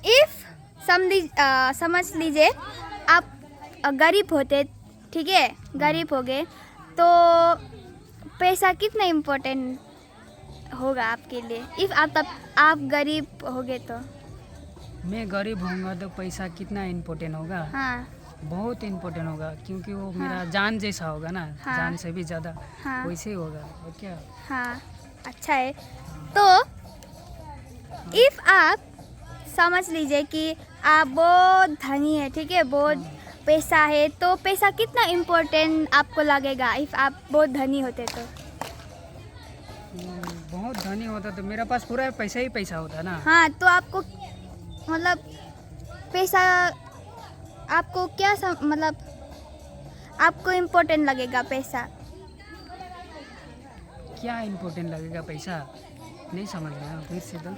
If समझ लीजिए आप गरीब होते, ठीक है, गरीब हो गए तो पैसा कितना इम्पोर्टेंट होगा आपके लिए? इफ आप गरीब हो गए तो? मैं गरीब होऊंगा तो पैसा कितना इम्पोर्टेंट होगा? हाँ बहुत इम्पोर्टेंट होगा, क्योंकि वो मेरा हाँ जान जैसा होगा ना। हाँ जान से भी ज़्यादा हाँ वैसे ही होगा। और क्या? हाँ, अच्छा है। तो इफ आप समझ लीजिए कि आप बहुत धनी है, ठीक है, बहुत पैसा है, तो पैसा कितना इम्पोर्टेंट आपको लगेगा इफ आप बहुत धनी होते तो? बहुत धनी होता तो मेरा पास पूरा पैसा ही पैसा होता ना। हाँ, तो आपको मतलब पैसा आपको क्या मतलब आपको इम्पोर्टेंट लगेगा पैसा? क्या इम्पोर्टेंट लगेगा पैसा? नहीं समझ रहे हैं, फिर से तो।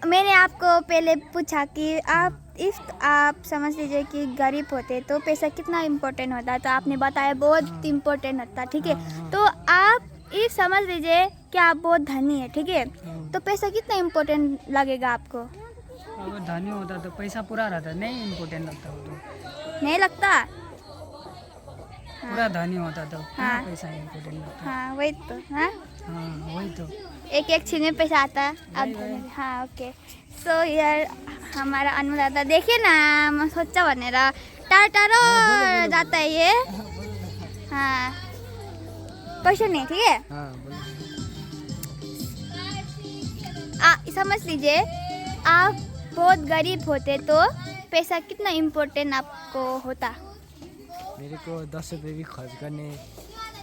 मैंने आपको पहले पूछा कि आप समझ लीजिए कि गरीब होते तो पैसा कितना इम्पोर्टेंट होता, तो आपने बताया बहुत इम्पोर्टेंट होता, ठीक है। तो आप इफ समझ लीजिए कि आप बहुत धनी है, ठीक है, तो पैसा कितना इम्पोर्टेंट लगेगा आपको? अगर धनी होता तो पैसा पूरा रहता, नहीं इम्पोर्टेंट लगता वो तो। नहीं लगता? पूरा धनी होता तो हाँ। पैसा इम्पोर्टेंट लगता। हाँ वही तो। हाँ, हाँ वही तो। एक एक चीज में पैसा आता है अब। हाँ ओके। सो यार हमारा अनमोल दादा देखिए ना, मैं सोचा भनेर टाढो टाढो जाता है ये। हाँ क्वेश्चन है, ठीक है। हाँ समझ लीजिए आप बहुत गरीब होते तो पैसा कितना इम्पोर्टेंट आपको होता? मेरे को 10 रुपये भी खर्च करने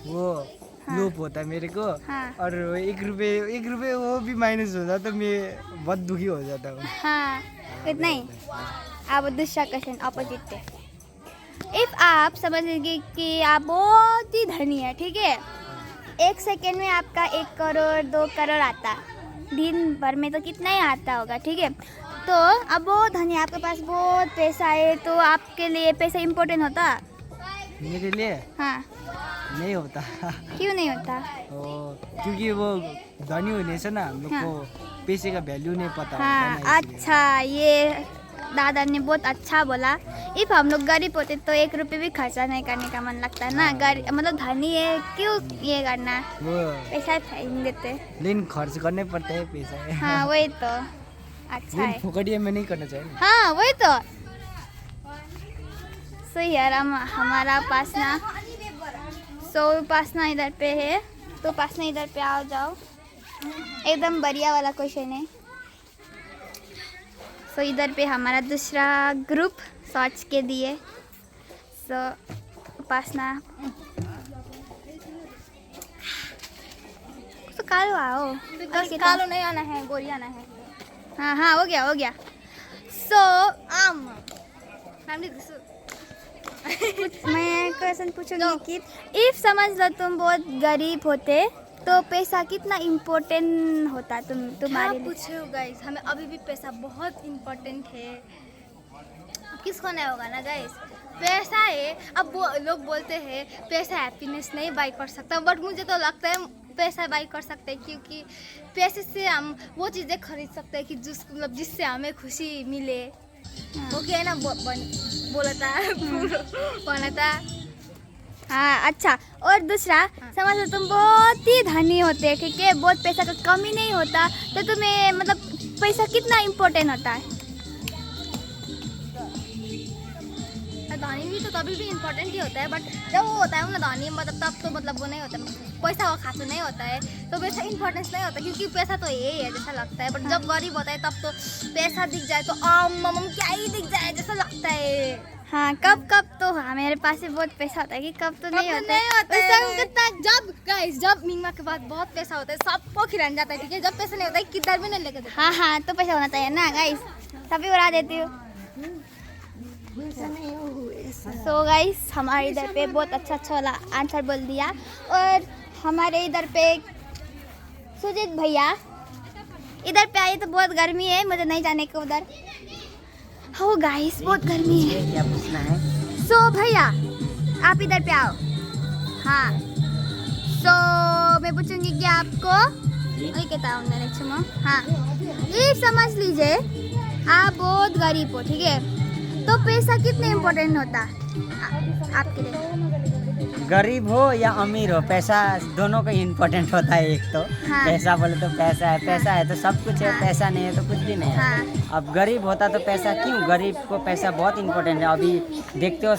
वो लोभ होता है मेरे को। हाँ और 1 रुपये वो भी माइनस हो जाता तो मैं बहुत दुखी हो जाता हूँ। हाँ इतना ही। अब दूसरा क्वेश्चन अपोजिट पे। इफ आप समझ लीजिए कि आप बहुत ही धनी है, ठीक है, 1 सेकेंड में आपका 1 करोड़ 2 करोड़ आता, दिन भर में तो कितना ही आता होगा, ठीक है। तो अब बहुत धनी है, आपके पास बहुत पैसा है, तो आपके लिए पैसा इम्पोर्टेंट होता? मेरे लिए हाँ नहीं होता। क्यों नहीं होता? क्योंकि वो धनी होने से ना हम लोग को पैसे का वैल्यू नहीं पता हाँ होता ना, इसलिए। अच्छा, ये दादा ने बहुत अच्छा बोला। इफ हम लोग गरीब होते तो 1 रुपये भी खर्चा नहीं करने का मन लगता है ना। गरीब मतलब धनी है, क्यों ये करना, वो पैसा फेंक देते। लेकिन खर्च करने पड़ता है पैसा। हाँ वही तो, अच्छा लेकिन है। फुकड़िया में नहीं करना चाहिए। हाँ वही तो। सो यार हमारा उपासना, उपासना इधर पे है, तो उपासना इधर पे आओ जाओ, एकदम बढ़िया वाला क्वेश्चन है। सो इधर पे हमारा दूसरा ग्रुप सोच के दिए। सो उपासना तो कालो आओ, कालो नहीं आना है, गोरी आना है। हाँ हाँ हो गया। सो मैं क्वेश्चन पूछूंगी कि इफ समझ लो तुम बहुत गरीब होते तो पैसा कितना इम्पोर्टेंट होता तुम्हारे लिए? पूछे हो गाइस, हमें अभी भी पैसा बहुत इम्पोर्टेंट है। अब किसको नहीं होगा ना गाइस, पैसा है। अब वो लोग बोलते हैं पैसा हैप्पीनेस नहीं बाई कर सकता, बट मुझे तो लगता है पैसा बाई कर सकते हैं, क्योंकि पैसे से हम वो चीज़ें खरीद सकते हैं कि जिससे हमें खुशी मिले। ओके है ना, बोला था। हाँ अच्छा। और दूसरा, समझ लो तुम बहुत ही धनी होते, ठीक है, बहुत पैसा का कमी नहीं होता, तो तुम्हें मतलब पैसा कितना इम्पोर्टेंट होता है? धनी भी तो तभी भी इम्पोर्टेंट ही होता है, बट जब वो होता है ना धनी, मतलब तब तो मतलब वो नहीं होता, पैसा वो खास नहीं होता है, तो पैसा इम्पोर्टेंस नहीं होता, क्योंकि पैसा तो यही है जैसा लगता है। बट जब गरीब होता है तब तो पैसा दिख जाए तो मम क्या ही दिख जाए जैसा लगता है। हाँ कब तो हाँ मेरे पास भी बहुत पैसा होता है कि कब तो नहीं होता है। जब मिंगमा के बाद बहुत पैसा होता है सबको खिलाने जाता है, ठीक है, जब पैसा नहीं होता है किधर भी नहीं लेके जाता। हाँ तो पैसा होना चाहिए ना गाइस, तभी उड़ा देती हूँ। सो गाइस हमारे इधर पे बहुत अच्छा वाला आंसर बोल दिया। और हमारे इधर पे सुजीत भैया इधर पे आए तो बहुत गर्मी है, मुझे नहीं जाने को उधर। हो गाइस बहुत गर्मी है। क्या पूछना है? सो भैया आप इधर पे आओ। हाँ सो मैं पूछूंगी कि आपको हाँ ये समझ लीजिए आप बहुत गरीब हो, ठीक है, तो पैसा कितना इम्पोर्टेंट होता आपके लिए? गरीब हो या अमीर हो, पैसा दोनों का इम्पोर्टेंट होता है। एक तो हाँ। पैसा बोले तो पैसा है, पैसा है तो सब कुछ है, हाँ। पैसा नहीं है तो कुछ भी नहीं है। हाँ। अब गरीब होता तो पैसा क्यों, गरीब को पैसा बहुत इम्पोर्टेंट है। अभी देखते हो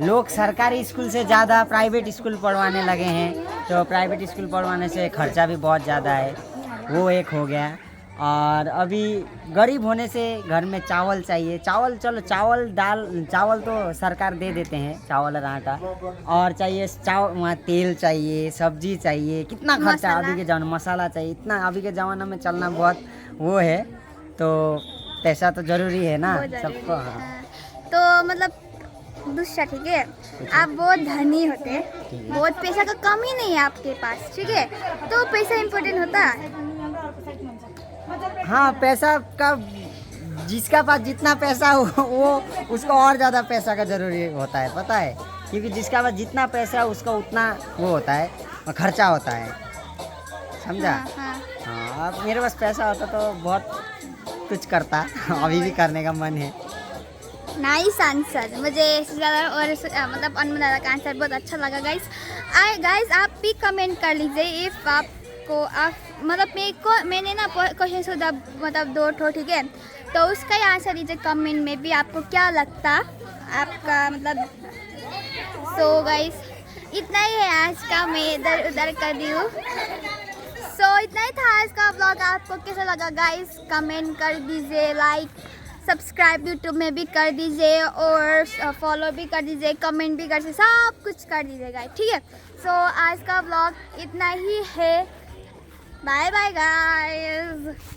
लोग सरकारी स्कूल से ज़्यादा प्राइवेट स्कूल पढ़वाने लगे हैं, तो प्राइवेट स्कूल पढ़वाने से खर्चा भी बहुत ज़्यादा है, वो एक हो गया। और अभी गरीब होने से घर में चावल चाहिए, चावल चलो चावल दाल चावल तो सरकार दे देते हैं, चावल और आटा, और चाहिए वहाँ तेल चाहिए, सब्जी चाहिए, कितना खर्चा मसाला। अभी के ज़माने, मसाला चाहिए, इतना अभी के ज़माना में चलना बहुत वो है, तो पैसा तो ज़रूरी है ना बहुत जरूरी सबको। है। हाँ। हाँ। तो मतलब दूसरा, ठीक है, आप बहुत धनी होते हैं, बहुत पैसा का कमी नहीं है आपके पास, ठीक है, तो पैसा इम्पोर्टेंट होता है। हाँ, पैसा का जिसका पास जितना पैसा हो वो उसको और ज़्यादा पैसा का ज़रूरी होता है, पता है, क्योंकि जिसका पास जितना पैसा है उसका उतना वो होता है, खर्चा होता है, समझा। हाँ, हाँ, अब मेरे पास पैसा होता तो बहुत कुछ करता, अभी भी करने का मन है। नाइस आंसर, मुझे इससे ज़्यादा और मतलब अनमोल दादा का आंसर बहुत अच्छा लगा। गाइस आप भी कमेंट कर लीजिए इफ़ आपको आप मतलब मैंने ना क्वेश्चन सोचा मतलब 2 ठो, ठीक है, तो उसका ही आंसर दीजिए कमेंट में भी, आपको क्या लगता आपका मतलब। सो गाइस इतना ही है आज का, मैं इधर उधर कर दी हूँ। सो इतना ही था आज का व्लॉग, आपको कैसा लगा गाइस कमेंट कर दीजिए, लाइक सब्सक्राइब यूट्यूब में भी कर दीजिए और फॉलो भी कर दीजिए, कमेंट भी कर दीजिए, सब कुछ कर दीजिएगा, ठीक है। सो आज का व्लॉग इतना ही है, बाय बाय गाइस।